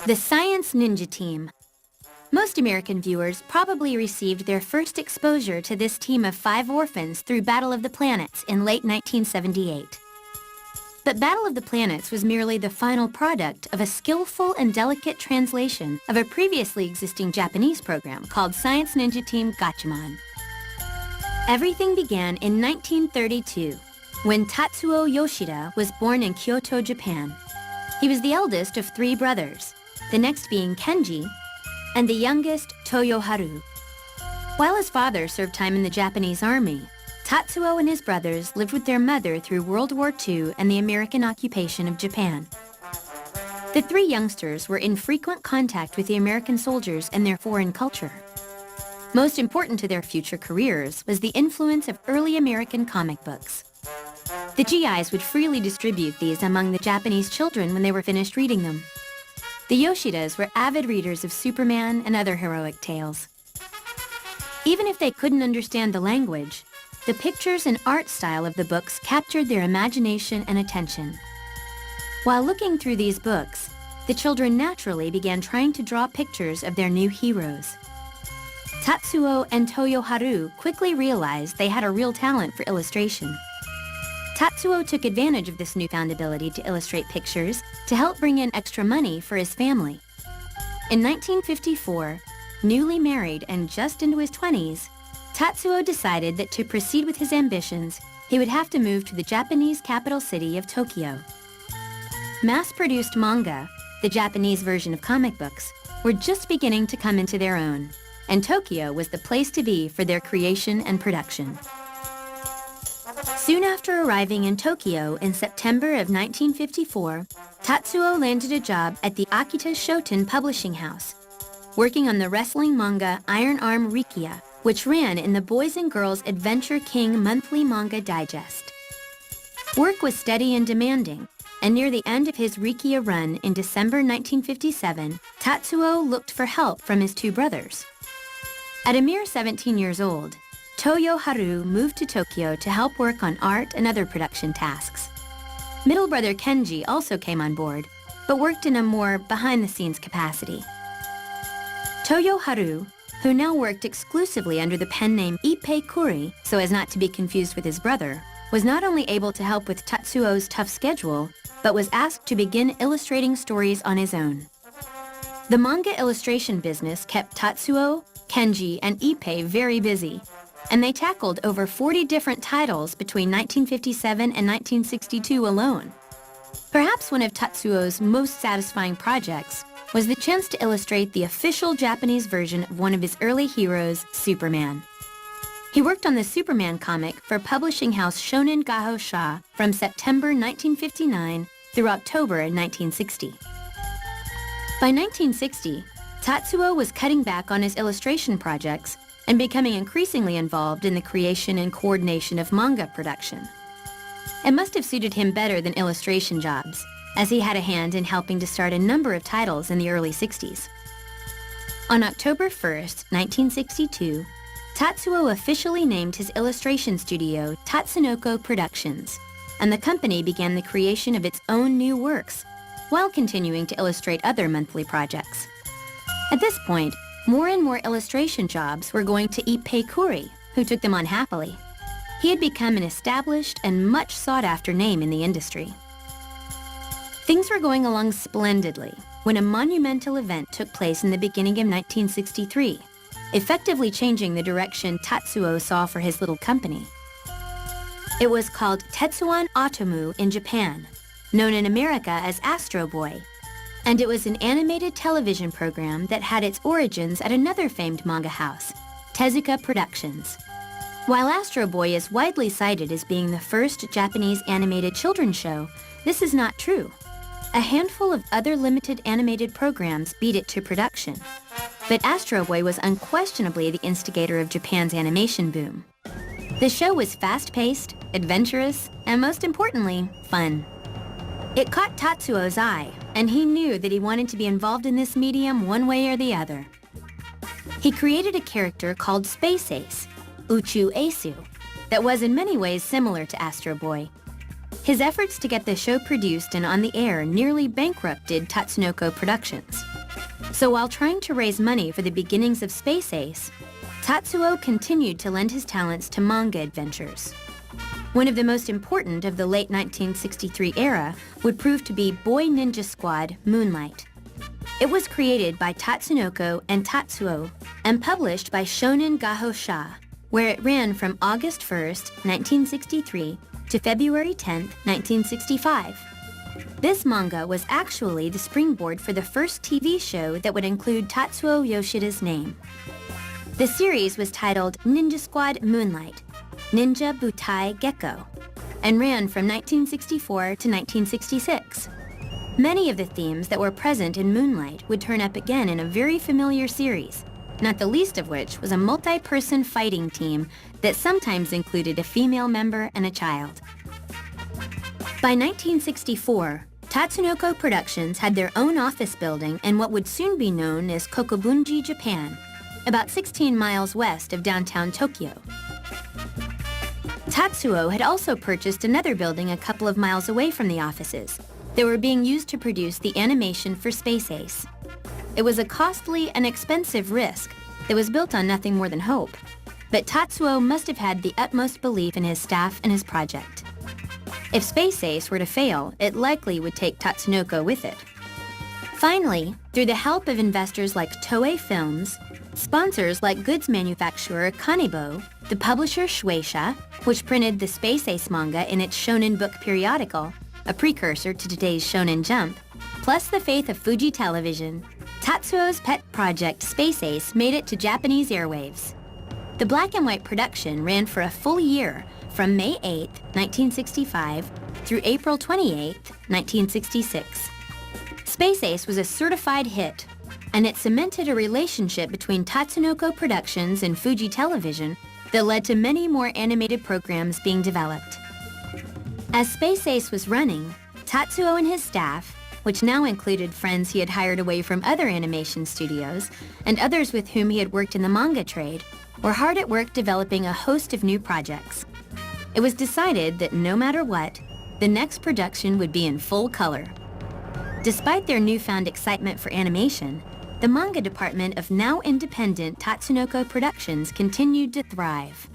The Science Ninja Team. Most American viewers probably received their first exposure to this team of 5 orphans through Battle of the Planets in late 1978. But Battle of the Planets was merely the final product of a skillful and delicate translation of a previously existing Japanese program called Science Ninja Team Gatchaman. Everything began in 1932, when Tatsuo Yoshida was born in Kyoto, Japan. He was the eldest of 3 brothers, the next being Kenji, and the youngest Toyoharu. While his father served time in the Japanese army, Tatsuo and his brothers lived with their mother through World War II and the American occupation of Japan. The 3 youngsters were in frequent contact with the American soldiers and their foreign culture. Most important to their future careers was the influence of early American comic books. The GIs would freely distribute these among the Japanese children when they were finished reading them. The Yoshidas were avid readers of Superman and other heroic tales. Even if they couldn't understand the language, the pictures and art style of the books captured their imagination and attention. While looking through these books, the children naturally began trying to draw pictures of their new heroes. Tatsuo and Toyoharu quickly realized they had a real talent for illustration. Tatsuo took advantage of this newfound ability to illustrate pictures to help bring in extra money for his family. In 1954, newly married and just into his 20s, Tatsuo decided that to proceed with his ambitions, he would have to move to the Japanese capital city of Tokyo. Mass-produced manga, the Japanese version of comic books, were just beginning to come into their own, and Tokyo was the place to be for their creation and production. Soon after arriving in Tokyo in September of 1954, Tatsuo landed a job at the Akita Shoten Publishing House, working on the wrestling manga Iron Arm Rikia, which ran in the Boys and Girls Adventure King monthly manga digest. Work was steady and demanding, and near the end of his Rikia run in December 1957, Tatsuo looked for help from his 2 brothers. At a mere 17 years old, Toyoharu moved to Tokyo to help work on art and other production tasks. Middle brother Kenji also came on board, but worked in a more behind-the-scenes capacity. Toyoharu, who now worked exclusively under the pen name Ippei Kuri so as not to be confused with his brother, was not only able to help with Tatsuo's tough schedule, but was asked to begin illustrating stories on his own. The manga illustration business kept Tatsuo, Kenji, and Ippei very busy, and they tackled over 40 different titles between 1957 and 1962 alone. Perhaps one of Tatsuo's most satisfying projects was the chance to illustrate the official Japanese version of one of his early heroes, Superman. He worked on the Superman comic for publishing house Shonen Gaho Sha from September 1959 through October 1960. By 1960, Tatsuo was cutting back on his illustration projects and becoming increasingly involved in the creation and coordination of manga production. It must have suited him better than illustration jobs, as he had a hand in helping to start a number of titles in the early 60s. On October 1st, 1962, Tatsuo officially named his illustration studio Tatsunoko Productions, and the company began the creation of its own new works, while continuing to illustrate other monthly projects. At this point, more and more illustration jobs were going to Ippei Kuri, who took them on happily. He had become an established and much sought-after name in the industry. Things were going along splendidly when a monumental event took place in the beginning of 1963, effectively changing the direction Tatsuo saw for his little company. It was called Tetsuwan Atomu in Japan, known in America as Astro Boy, and it was an animated television program that had its origins at another famed manga house, Tezuka Productions. While Astro Boy is widely cited as being the first Japanese animated children's show, this is not true. A handful of other limited animated programs beat it to production, but Astro Boy was unquestionably the instigator of Japan's animation boom. The show was fast-paced, adventurous, and most importantly, fun. It caught Tatsuo's eye, and he knew that he wanted to be involved in this medium one way or the other. He created a character called Space Ace, Uchu Eisu, that was in many ways similar to Astro Boy. His efforts to get the show produced and on the air nearly bankrupted Tatsunoko Productions. So while trying to raise money for the beginnings of Space Ace, Tatsuo continued to lend his talents to manga adventures. One of the most important of the late 1963 era would prove to be Boy Ninja Squad Moonlight. It was created by Tatsunoko and Tatsuo and published by Shonen Gahosha, where it ran from August 1st, 1963 to February 10th, 1965. This manga was actually the springboard for the first TV show that would include Tatsuo Yoshida's name. The series was titled Ninja Squad Moonlight, Ninja Butai Gecko, and ran from 1964 to 1966. Many of the themes that were present in Moonlight would turn up again in a very familiar series, not the least of which was a multi-person fighting team that sometimes included a female member and a child. By 1964, Tatsunoko Productions had their own office building in what would soon be known as Kokobunji, Japan, about 16 miles west of downtown Tokyo. Tatsuo had also purchased another building a couple of miles away from the offices that were being used to produce the animation for Space Ace. It was a costly and expensive risk that was built on nothing more than hope, but Tatsuo must have had the utmost belief in his staff and his project. If Space Ace were to fail, it likely would take Tatsunoko with it. Finally, through the help of investors like Toei Films, sponsors like goods manufacturer Kanebo, the publisher Shueisha, which printed the Space Ace manga in its Shonen Book periodical, a precursor to today's Shonen Jump, plus the faith of Fuji Television, Tatsuo's pet project Space Ace made it to Japanese airwaves. The black and white production ran for a full year from May 8, 1965 through April 28, 1966. Space Ace was a certified hit, and it cemented a relationship between Tatsunoko Productions and Fuji Television that led to many more animated programs being developed. As Space Ace was running, Tatsuo and his staff, which now included friends he had hired away from other animation studios and others with whom he had worked in the manga trade, were hard at work developing a host of new projects. It was decided that no matter what, the next production would be in full color. Despite their newfound excitement for animation, the manga department of now independent Tatsunoko Productions continued to thrive.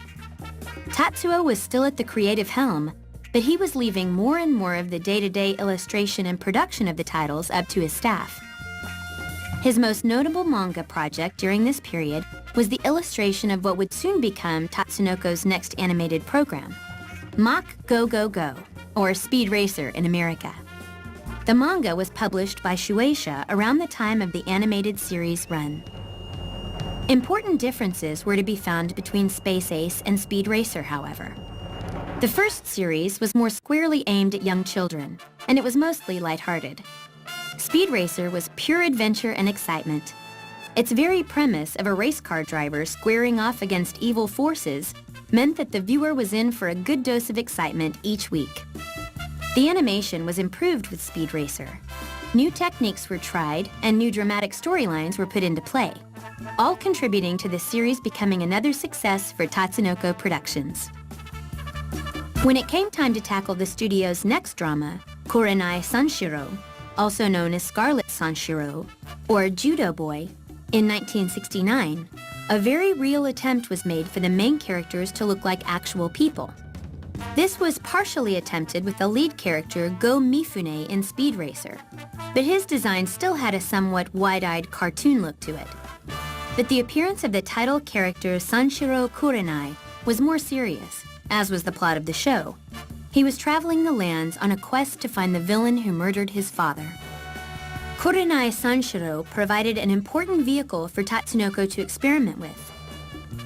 Tatsuo was still at the creative helm, but he was leaving more and more of the day-to-day illustration and production of the titles up to his staff. His most notable manga project during this period was the illustration of what would soon become Tatsunoko's next animated program, Mach Go Go Go, or Speed Racer in America. The manga was published by Shueisha around the time of the animated series' run. Important differences were to be found between Space Ace and Speed Racer, however. The first series was more squarely aimed at young children, and it was mostly lighthearted. Speed Racer was pure adventure and excitement. Its very premise of a race car driver squaring off against evil forces meant that the viewer was in for a good dose of excitement each week. The animation was improved with Speed Racer. New techniques were tried and new dramatic storylines were put into play, all contributing to the series becoming another success for Tatsunoko Productions. When it came time to tackle the studio's next drama, Kurenai Sanshiro, also known as Scarlet Sanshiro, or Judo Boy, in 1969, a very real attempt was made for the main characters to look like actual people. This was partially attempted with the lead character Go Mifune in Speed Racer, but his design still had a somewhat wide-eyed cartoon look to it. But the appearance of the title character Sanshiro Kurenai was more serious, as was the plot of the show. He was traveling the lands on a quest to find the villain who murdered his father. Kurenai Sanshiro provided an important vehicle for Tatsunoko to experiment with.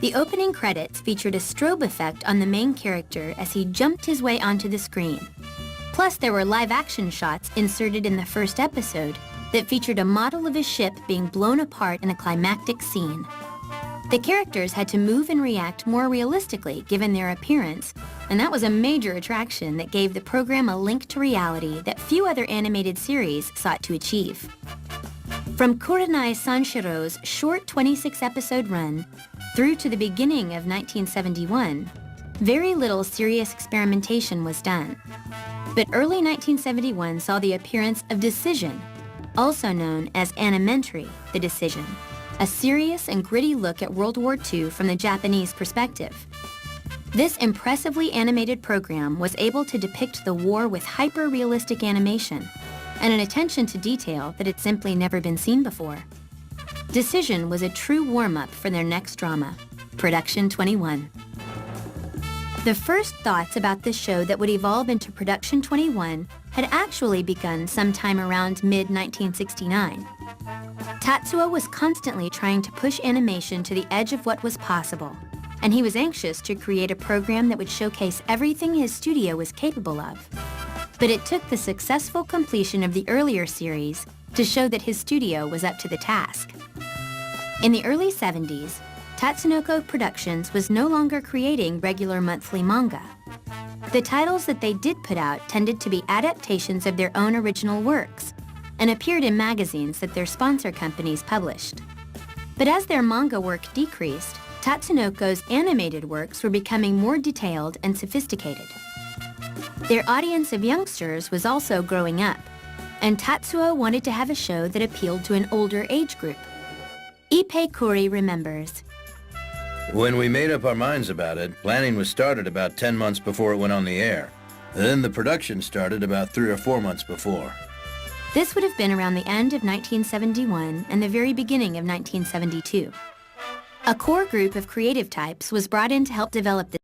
The opening credits featured a strobe effect on the main character as he jumped his way onto the screen. Plus, there were live-action shots inserted in the first episode that featured a model of his ship being blown apart in a climactic scene. The characters had to move and react more realistically given their appearance, and that was a major attraction that gave the program a link to reality that few other animated series sought to achieve. From Kurenai Sanshiro's short 26-episode run through to the beginning of 1971, very little serious experimentation was done. But early 1971 saw the appearance of Decision, also known as Animentary, The Decision, a serious and gritty look at World War II from the Japanese perspective. This impressively animated program was able to depict the war with hyper-realistic animation and an attention to detail that had simply never been seen before. Decision was a true warm-up for their next drama, Production 21. The first thoughts about this show that would evolve into Production 21 had actually begun sometime around mid-1969. Tatsuo was constantly trying to push animation to the edge of what was possible, and he was anxious to create a program that would showcase everything his studio was capable of. But it took the successful completion of the earlier series to show that his studio was up to the task. In the early 70s, Tatsunoko Productions was no longer creating regular monthly manga. The titles that they did put out tended to be adaptations of their own original works and appeared in magazines that their sponsor companies published. But as their manga work decreased, Tatsunoko's animated works were becoming more detailed and sophisticated. Their audience of youngsters was also growing up, and Tatsuo wanted to have a show that appealed to an older age group. Ippei Kuri remembers, "When we made up our minds about it, planning was started about 10 months before it went on the air. Then the production started about 3 or 4 months before." This would have been around the end of 1971 and the very beginning of 1972. A core group of creative types was brought in to help develop this